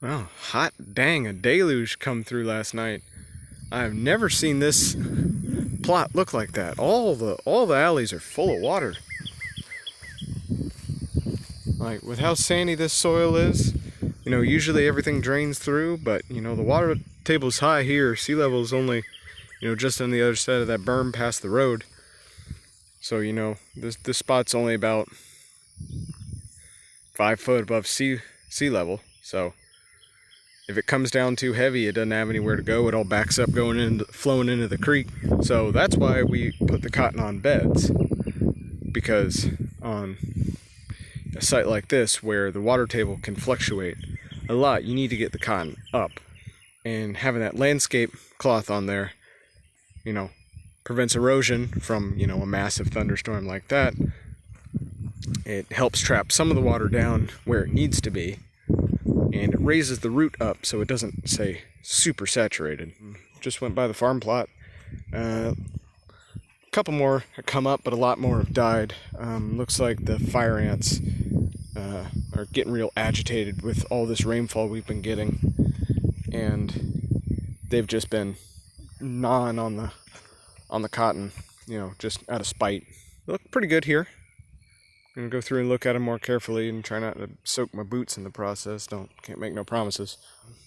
Wow, hot dang, a deluge come through last night. I've never seen this plot look like that. All the alleys are full of water. Like, with how sandy this soil is, usually everything drains through, but the water table's high here. Sea level's only, just on the other side of that berm past the road. So, this spot's only about 5 foot above sea level. So if it comes down too heavy, it doesn't have anywhere to go. It all backs up flowing into the creek. So that's why we put the cotton on beds, because on a site like this where the water table can fluctuate a lot, you need to get the cotton up. And having that landscape cloth on there, prevents erosion from, a massive thunderstorm like that. It helps trap some of the water down where it needs to be, and it raises the root up so it doesn't stay super saturated. Just went by the farm plot. A couple more have come up, but a lot more have died. Looks like the fire ants are getting real agitated with all this rainfall we've been getting, and they've just been gnawing on the cotton, just out of spite. They look pretty good here. I'm gonna go through and look at them more carefully and try not to soak my boots in the process. Can't make no promises.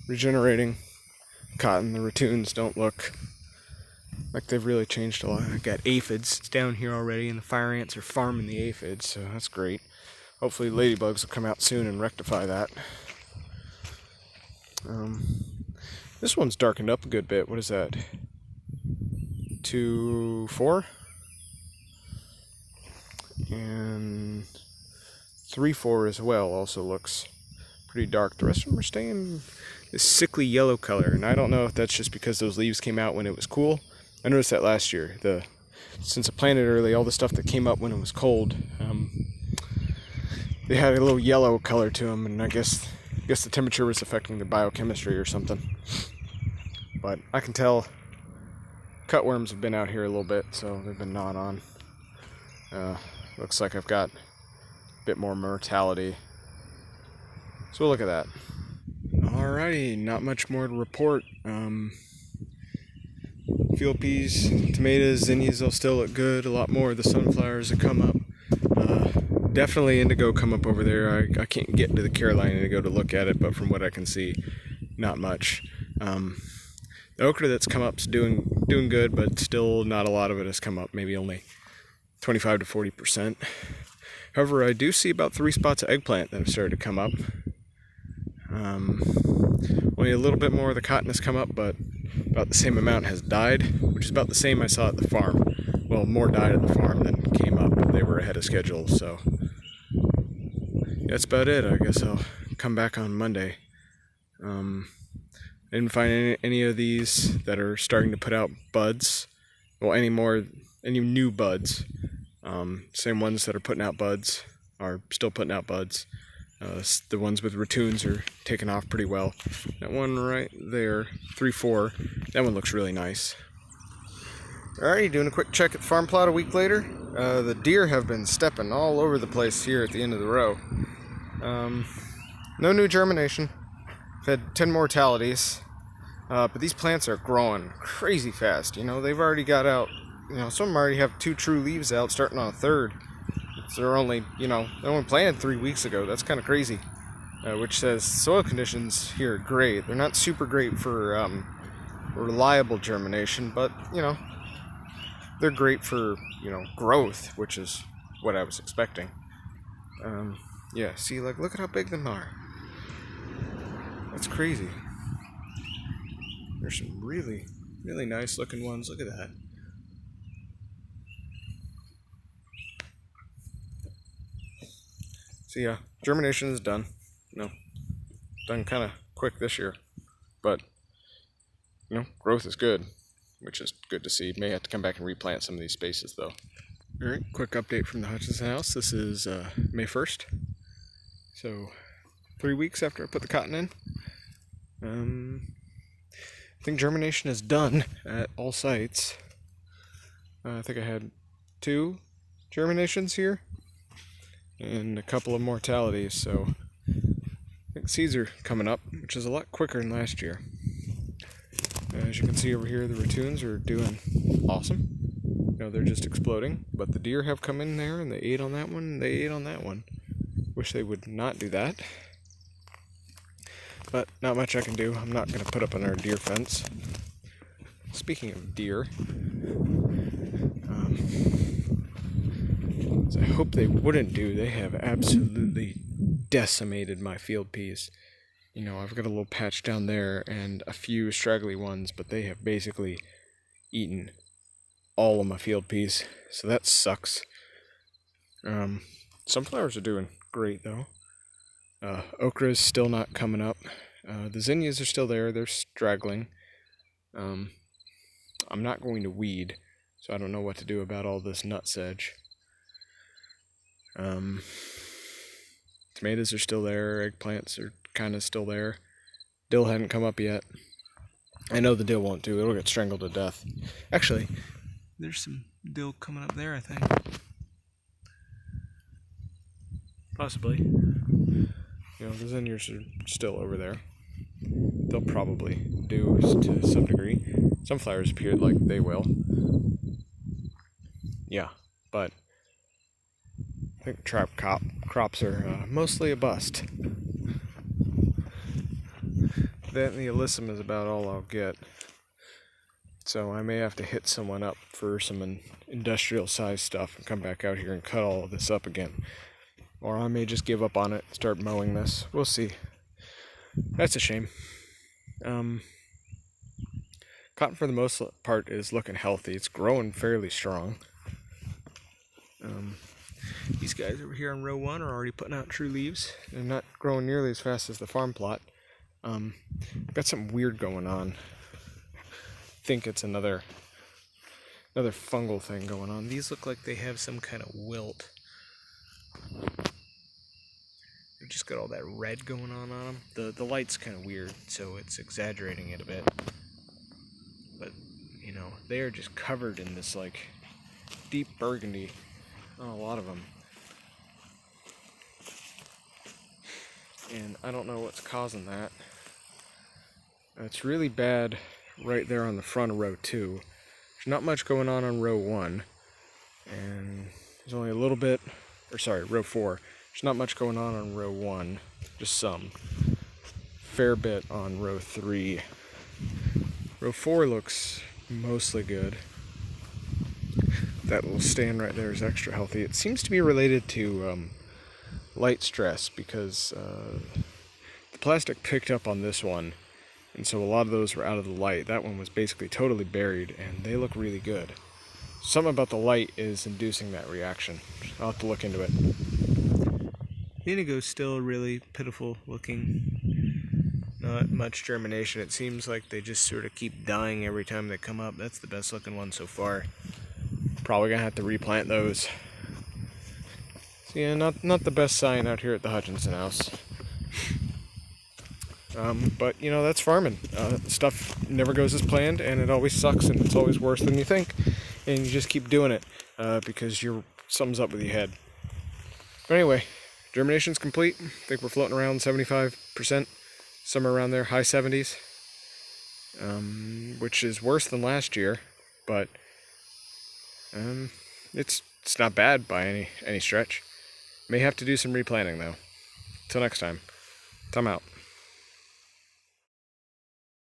Regenerating cotton, the ratoons don't look like they've really changed a lot. I got aphids down here already, and the fire ants are farming the aphids, so that's great. Hopefully ladybugs will come out soon and rectify that. This one's darkened up a good bit. What is that? 2-4? And 3-4 as well also looks pretty dark. The rest of them are staying this sickly yellow color, and I don't know if that's just because those leaves came out when it was cool. I noticed that last year. Since I planted early, all the stuff that came up when it was cold, they had a little yellow color to them, and I guess the temperature was affecting the biochemistry or something. But I can tell cutworms have been out here a little bit, so they've been gnawing on. Looks like I've got a bit more mortality. So we'll look at that. Alrighty, not much more to report. Field peas, tomatoes, zinnias will still look good. A lot more of the sunflowers have come up. Definitely indigo come up over there. I can't get into the Carolina indigo to look at it, but from what I can see, not much. The okra that's come up's doing good, but still not a lot of it has come up. Maybe only 25 to 40%. However, I do see about 3 spots of eggplant that have started to come up. Only a little bit more of the cotton has come up, but about the same amount has died, which is about the same I saw at the farm. Well, more died at the farm than came up. They were ahead of schedule, so that's about it. I guess I'll come back on Monday. I didn't find any of these that are starting to put out buds. Well, any new buds. Same ones that are putting out buds are still putting out buds. The ones with ratoons are taking off pretty well. That one right there, 3-4, that one looks really nice. Alright, doing a quick check at the farm plot a week later. The deer have been stepping all over the place here at the end of the row. No new germination. I've had 10 mortalities. But these plants are growing crazy fast. They've already got out, some of them already have 2 true leaves out, starting on a 3rd. So they're only planted 3 weeks ago. That's kind of crazy. Which says soil conditions here are great. They're not super great for reliable germination, but, they're great for, growth, which is what I was expecting. Yeah, see, look at how big them are. That's crazy. There's some really, really nice looking ones. Look at that. So yeah, germination is done. Done kind of quick this year. But, growth is good, which is good to see. May have to come back and replant some of these spaces though. Alright, quick update from the Hutchinson house. This is May 1st. So, 3 weeks after I put the cotton in. I think germination is done at all sites. I think I had 2 germinations here and a couple of mortalities, so I think seeds are coming up, which is a lot quicker than last year. As you can see over here, the ratoons are doing awesome. They're just exploding, but the deer have come in there and they ate on that one and they ate on that one. Wish they would not do that. But not much I can do. I'm not going to put up another deer fence. Speaking of deer, as I hope they wouldn't do, they have absolutely decimated my field peas. I've got a little patch down there and a few straggly ones, but they have basically eaten all of my field peas, so that sucks. Sunflowers are doing great though. Okra is still not coming up. The zinnias are still there, they're straggling. I'm not going to weed, so I don't know what to do about all this nutsedge. Tomatoes are still there, eggplants are kind of still there. Dill hadn't come up yet. I know the dill won't do, it'll get strangled to death. Actually, there's some dill coming up there, I think. Possibly. The zinnias are still over there. They'll probably do to some degree. Sunflowers appear like they will. Yeah, but I think trap crops are mostly a bust. That and the alyssum is about all I'll get. So I may have to hit someone up for some industrial size stuff and come back out here and cut all of this up again. Or I may just give up on it and start mowing this. We'll see. That's a shame. Cotton for the most part is looking healthy. It's growing fairly strong. These guys over here on row 1 are already putting out true leaves. They're not growing nearly as fast as the farm plot. Got something weird going on. I think it's another fungal thing going on. These look like they have some kind of wilt. They've just got all that red going on them. The light's kind of weird, so it's exaggerating it a bit. But, they are just covered in this, deep burgundy on a lot of them. And I don't know what's causing that. It's really bad right there on the front of row 2. There's not much going on row 1. And there's only a little bit, row 4. There's not much going on row 1, just some. Fair bit on row 3. Row 4 looks mostly good. That little stand right there is extra healthy. It seems to be related to light stress because the plastic picked up on this one, and so a lot of those were out of the light. That one was basically totally buried, and they look really good. Something about the light is inducing that reaction. I'll have to look into it. The indigo's still really pitiful looking. Not much germination. It seems like they just sort of keep dying every time they come up. That's the best looking one so far. Probably gonna have to replant those. So yeah, not the best sign out here at the Hutchinson house. But that's farming. Stuff never goes as planned, and it always sucks, and it's always worse than you think. And you just keep doing it because something's up with your head. But anyway, germination's complete. I think we're floating around 75%, somewhere around there, high 70s, which is worse than last year, but it's not bad by any stretch. May have to do some replanting though. Till next time, I'm out.